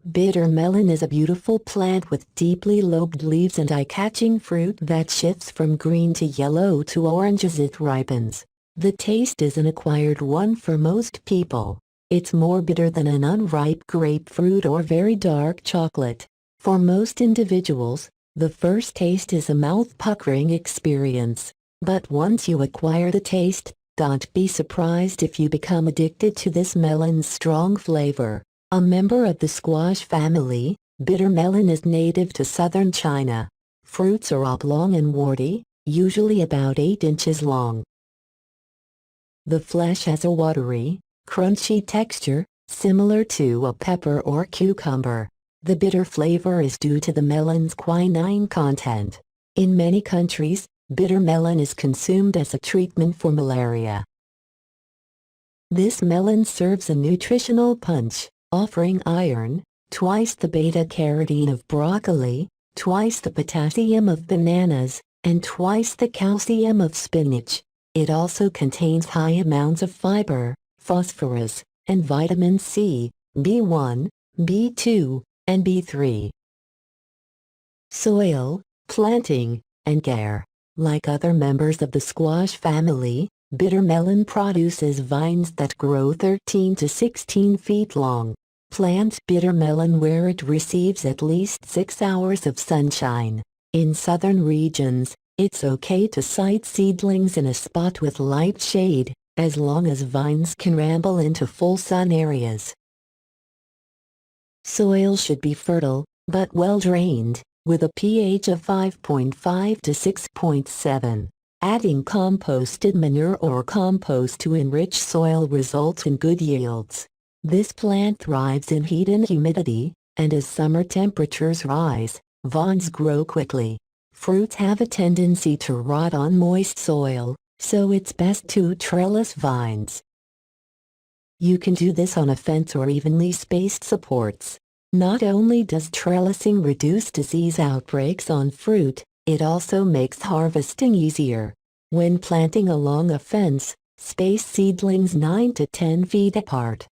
Bitter melon is a beautiful plant with deeply lobed leaves and eye-catching fruit that shifts from green to yellow to orange as it ripens. The taste is an acquired one for most people. It's more bitter than an unripe grapefruit or very dark chocolate. For most individuals, the first taste is a mouth-puckering experience. But once you acquire the taste, don't be surprised if you become addicted to this melon's strong flavor. A member of the squash family, bitter melon is native to southern China. Fruits are oblong and warty, usually about 8 inches long. The flesh has a watery, crunchy texture, similar to a pepper or cucumber. The bitter flavor is due to the melon's quinine content. In many countries, bitter melon is consumed as a treatment for malaria. This melon serves a nutritional punch, offering iron, twice the beta-carotene of broccoli, twice the potassium of bananas, and twice the calcium of spinach. It also contains high amounts of fiber, phosphorus, and vitamin C, B1, B2, and B3. Soil, planting, and care. Like other members of the squash family, bitter melon produces vines that grow 13 to 16 feet long. Plant bitter melon where it receives at least 6 hours of sunshine. In southern regions, it's okay to site seedlings in a spot with light shade, as long as vines can ramble into full sun areas. Soil should be fertile, but well drained, with a pH of 5.5 to 6.7. Adding composted manure or compost to enrich soil results in good yields. This plant thrives in heat and humidity, and as summer temperatures rise, vines grow quickly. Fruits have a tendency to rot on moist soil, so it's best to trellis vines. You can do this on a fence or evenly spaced supports. Not only does trellising reduce disease outbreaks on fruit, it also makes harvesting easier. When planting along a fence, space seedlings 9 to 10 feet apart.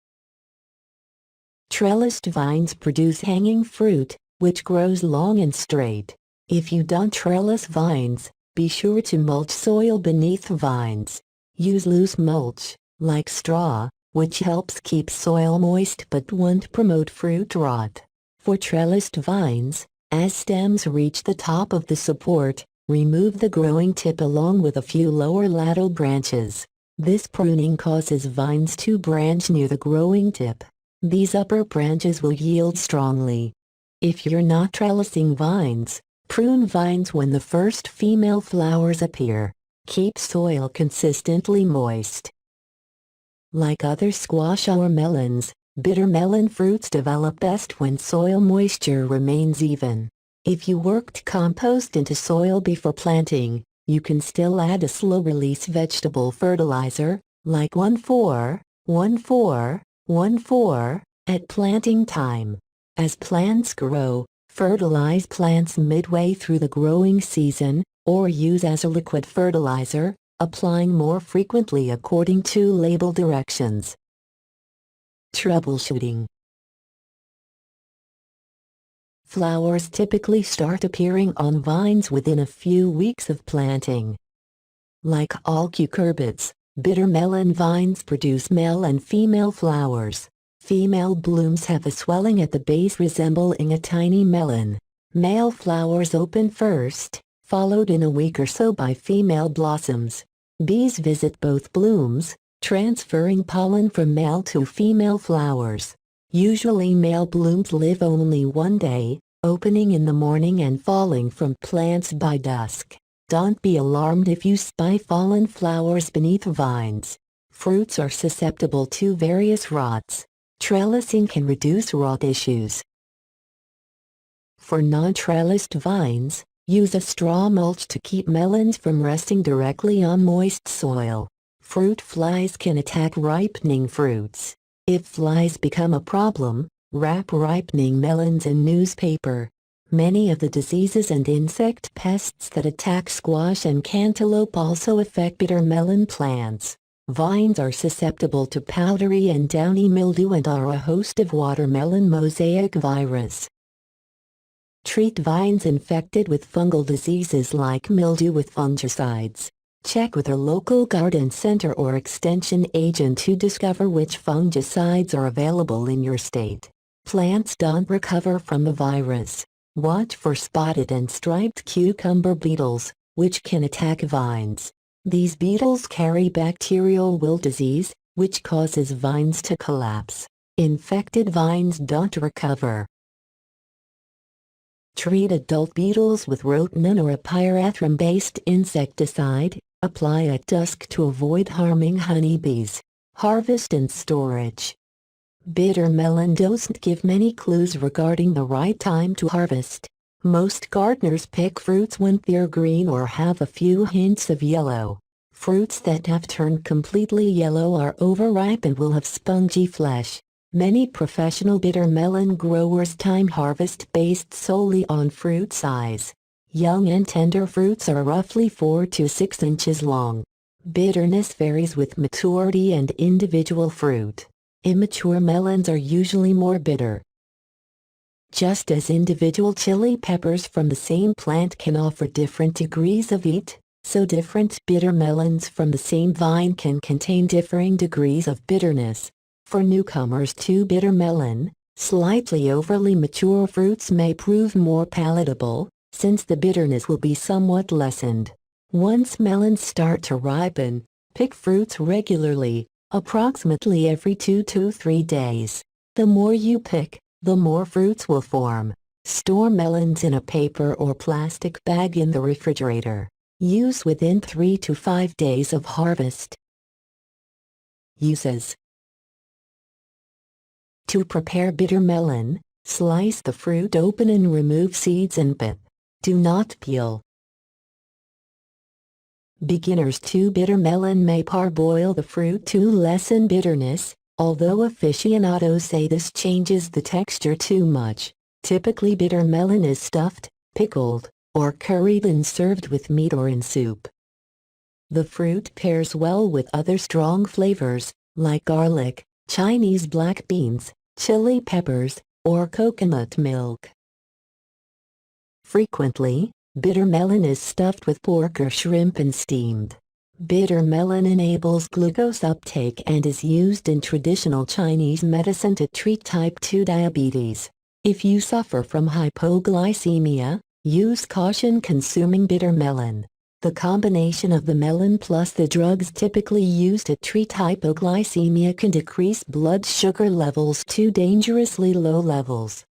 Trellised vines produce hanging fruit, which grows long and straight. If you don't trellis vines, be sure to mulch soil beneath vines. Use loose mulch, like straw, which helps keep soil moist but won't promote fruit rot. For trellised vines, as stems reach the top of the support, remove the growing tip along with a few lower lateral branches. This pruning causes vines to branch near the growing tip. These upper branches will yield strongly. If you're not trellising vines, prune vines when the first female flowers appear. Keep soil consistently moist. Like other squash or melons, bitter melon fruits develop best when soil moisture remains even. If you worked compost into soil before planting, you can still add a slow-release vegetable fertilizer, like 1-4-1-4-1-4, at planting time. As plants grow, fertilize plants midway through the growing season, or use as a liquid fertilizer, applying more frequently according to label directions. Troubleshooting. Flowers typically start appearing on vines within a few weeks of planting. Like all cucurbits, bitter melon vines produce male and female flowers. Female blooms have a swelling at the base resembling a tiny melon. Male flowers open first, followed in a week or so by female blossoms. Bees visit both blooms, transferring pollen from male to female flowers. Usually male blooms live only one day, opening in the morning and falling from plants by dusk. Don't be alarmed if you spy fallen flowers beneath vines. Fruits are susceptible to various rots. Trellising can reduce rot issues. For non-trellised vines, use a straw mulch to keep melons from resting directly on moist soil. Fruit flies can attack ripening fruits. If flies become a problem, wrap ripening melons in newspaper. Many of the diseases and insect pests that attack squash and cantaloupe also affect bitter melon plants. Vines are susceptible to powdery and downy mildew and are a host of watermelon mosaic virus. Treat vines infected with fungal diseases like mildew with fungicides. Check with a local garden center or extension agent to discover which fungicides are available in your state. Plants don't recover from the virus. Watch for spotted and striped cucumber beetles, which can attack vines. These beetles carry bacterial wilt disease, which causes vines to collapse. Infected vines don't recover. Treat adult beetles with rotenone or a pyrethrum-based insecticide. Apply at dusk to avoid harming honeybees. Harvest and storage. Bitter melon doesn't give many clues regarding the right time to harvest. Most gardeners pick fruits when they're green or have a few hints of yellow. Fruits that have turned completely yellow are overripe and will have spongy flesh. Many professional bitter melon growers time harvest based solely on fruit size. Young and tender fruits are roughly 4 to 6 inches long. Bitterness varies with maturity and individual fruit. Immature melons are usually more bitter. Just as individual chili peppers from the same plant can offer different degrees of heat, so different bitter melons from the same vine can contain differing degrees of bitterness. For newcomers to bitter melon, slightly overly mature fruits may prove more palatable, since the bitterness will be somewhat lessened. Once melons start to ripen, pick fruits regularly, approximately every 2 to 3 days. The more you pick, the more fruits will form. Store melons in a paper or plastic bag in the refrigerator. Use within 3 to 5 days of harvest. Uses. To prepare bitter melon, slice the fruit open and remove seeds and pith. Do not peel. Beginners to bitter melon may parboil the fruit to lessen bitterness, although aficionados say this changes the texture too much. Typically bitter melon is stuffed, pickled, or curried and served with meat or in soup. The fruit pairs well with other strong flavors, like garlic, Chinese black beans, chili peppers, or coconut milk. Frequently, bitter melon is stuffed with pork or shrimp and steamed. Bitter melon enables glucose uptake and is used in traditional Chinese medicine to treat type 2 diabetes. If you suffer from hypoglycemia, use caution consuming bitter melon. The combination of the melon plus the drugs typically used to treat hypoglycemia can decrease blood sugar levels to dangerously low levels.